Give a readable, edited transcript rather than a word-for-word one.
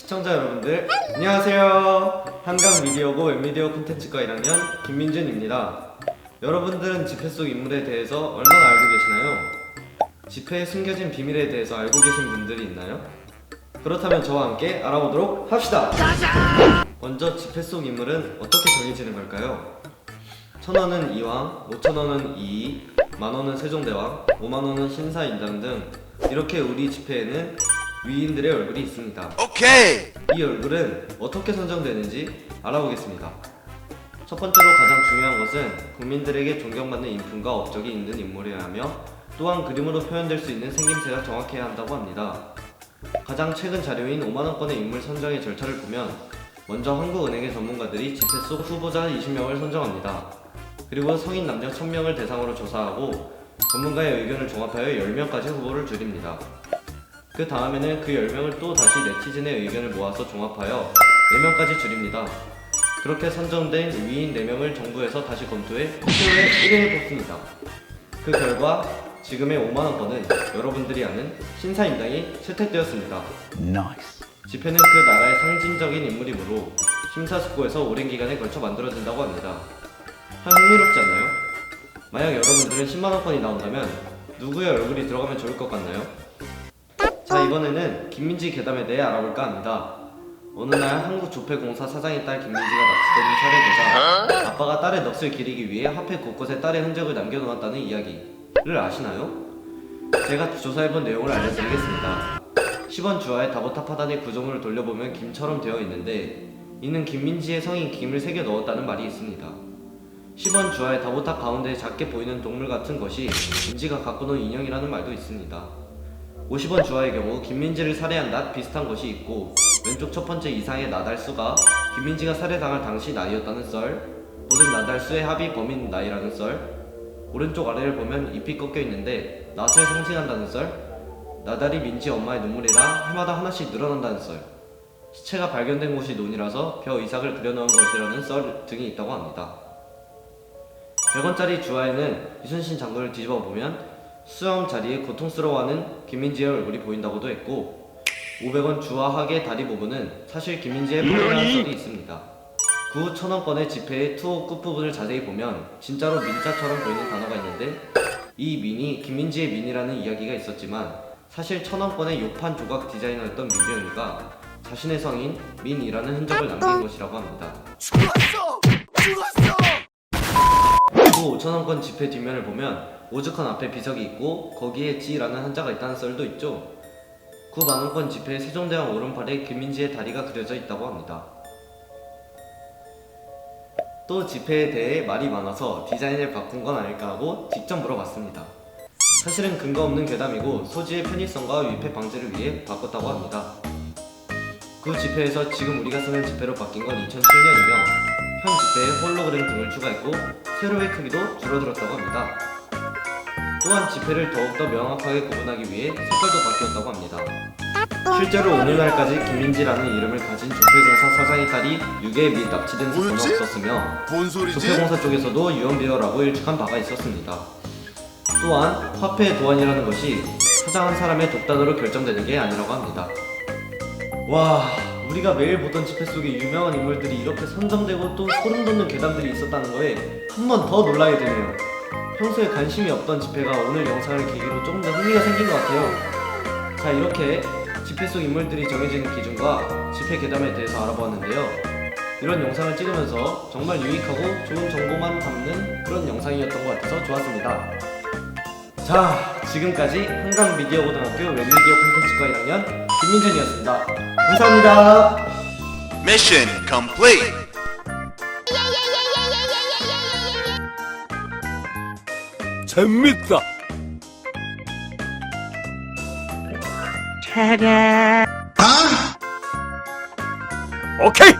시청자 여러분들 안녕하세요. 한강 미디어고 웹미디어 콘텐츠과 1학년 김민준입니다. 여러분들은 지폐 속 인물에 대해서 얼마나 알고 계시나요? 지폐에 숨겨진 비밀에 대해서 알고 계신 분들이 있나요? 그렇다면 저와 함께 알아보도록 합시다. 먼저 지폐 속 인물은 어떻게 정해지는 걸까요? 1000원은 이왕, 5000원은 이이, 만원은 세종대왕, 5만원은 신사임당 등 이렇게 우리 지폐에는 위인들의 얼굴이 있습니다. 오케이! 이 얼굴은 어떻게 선정되는지 알아보겠습니다. 첫 번째로 가장 중요한 것은 국민들에게 존경받는 인품과 업적이 있는 인물이어야 하며 또한 그림으로 표현될 수 있는 생김새가 정확해야 한다고 합니다. 가장 최근 자료인 5만원권의 인물 선정의 절차를 보면 먼저 한국은행의 전문가들이 지폐 속 후보자 20명을 선정합니다. 그리고 성인 남녀 1000명을 대상으로 조사하고 전문가의 의견을 종합하여 10명까지 후보를 줄입니다. 그 다음에는 그 10명을 또 다시 네티즌의 의견을 모아서 종합하여 4명까지 줄입니다. 그렇게 선정된 위인 4명을 정부에서 다시 검토해 최후의 1위를 뽑습니다. 그 결과 지금의 5만원권은 여러분들이 아는 신사임당이 채택되었습니다. 나이스. 지폐는 그 나라의 상징적인 인물이므로 심사숙고해서 오랜 기간에 걸쳐 만들어진다고 합니다. 흥미롭지 않나요? 만약 여러분들은 10만원권이 나온다면 누구의 얼굴이 들어가면 좋을 것 같나요? 자, 이번에는 김민지 괴담에 대해 알아볼까 합니다. 어느 날 한국조폐공사 사장의 딸 김민지가 납치되는 살해되자 아빠가 딸의 넋을 기리기 위해 화폐 곳곳에 딸의 흔적을 남겨놓았다는 이야기를 아시나요? 제가 조사해본 내용을 알려드리겠습니다. 10원 주화에 다보탑 하단의 구조물을 돌려보면 김처럼 되어 있는데 이는 김민지의 성인 김을 새겨 넣었다는 말이 있습니다. 10원 주화의 다보탑 가운데 작게 보이는 동물 같은 것이 민지가 갖고 논 인형이라는 말도 있습니다. 50원 주화의 경우 김민지를 살해한 낫 비슷한 것이 있고 왼쪽 첫 번째 이상의 나달수가 김민지가 살해당할 당시 나이였다는 썰, 모든 나달수의 합이 범인 나이라는 썰, 오른쪽 아래를 보면 잎이 꺾여 있는데 낫을 상징한다는 썰, 나달이 민지 엄마의 눈물이라 해마다 하나씩 늘어난다는 썰, 시체가 발견된 곳이 논이라서 벼 이삭을 그려놓은 것이라는 썰 등이 있다고 합니다. 100원짜리 주화에는 이순신 장군을 뒤집어 보면 수염 자리에 고통스러워하는 김민지의 얼굴이 보인다고도 했고 500원 주화학의 다리 부분은 사실 김민지의 팔이라는 썰이 있습니다. 그 후 1000원권의 지폐의 투호 끝부분을 자세히 보면 진짜로 민자처럼 보이는 단어가 있는데 이 민이 김민지의 민이라는 이야기가 있었지만 사실 1000원권의 요판 조각 디자이너였던 민병이가 자신의 성인 민이라는 흔적을 남긴 것이라고 합니다. 죽었어! 그 5000원권 지폐 뒷면을 보면 오죽헌 앞에 비석이 있고 거기에 지라는 한자가 있다는 썰도 있죠. 9만원권 지폐의 세종대왕 오른팔에 김민지의 다리가 그려져 있다고 합니다. 또 지폐에 대해 말이 많아서 디자인을 바꾼 건 아닐까 하고 직접 물어봤습니다. 사실은 근거 없는 괴담이고 소지의 편의성과 위패 방지를 위해 바꿨다고 합니다. 그 지폐에서 지금 우리가 쓰는 지폐로 바뀐 건 2007년이며 현 지폐에 홀로그램 등을 추가했고 세로의 크기도 줄어들었다고 합니다. 또한 지폐를 더욱더 명확하게 구분하기 위해 색깔도 바뀌었다고 합니다. 실제로 오늘날까지 김민지라는 이름을 가진 조폐공사 사장의 딸이 유괴 및 납치된 사건은 없었으며 뭔 소리지? 조폐공사 쪽에서도 유언비어라고 일축한 바가 있었습니다. 또한 화폐의 도안이라는 것이 사장 한 사람의 독단으로 결정되는 게 아니라고 합니다. 와, 우리가 매일 보던 지폐 속에 유명한 인물들이 이렇게 선정되고 또 소름 돋는 괴담들이 있었다는 거에 한 번 더 놀라게 되네요. 평소에 관심이 없던 지폐가 오늘 영상을 계기로 조금 더 흥미가 생긴 것 같아요. 자, 이렇게 지폐 속 인물들이 정해지는 기준과 지폐 괴담에 대해서 알아보았는데요. 이런 영상을 찍으면서 정말 유익하고 좋은 정보만 담는 그런 영상이었던 것 같아서 좋았습니다. 자, 지금까지 한강미디어고등학교 웹미디어 콘텐츠과 1학년 김민준이었습니다. 감사합니다. 미션 complete. 재밌다. 오케이.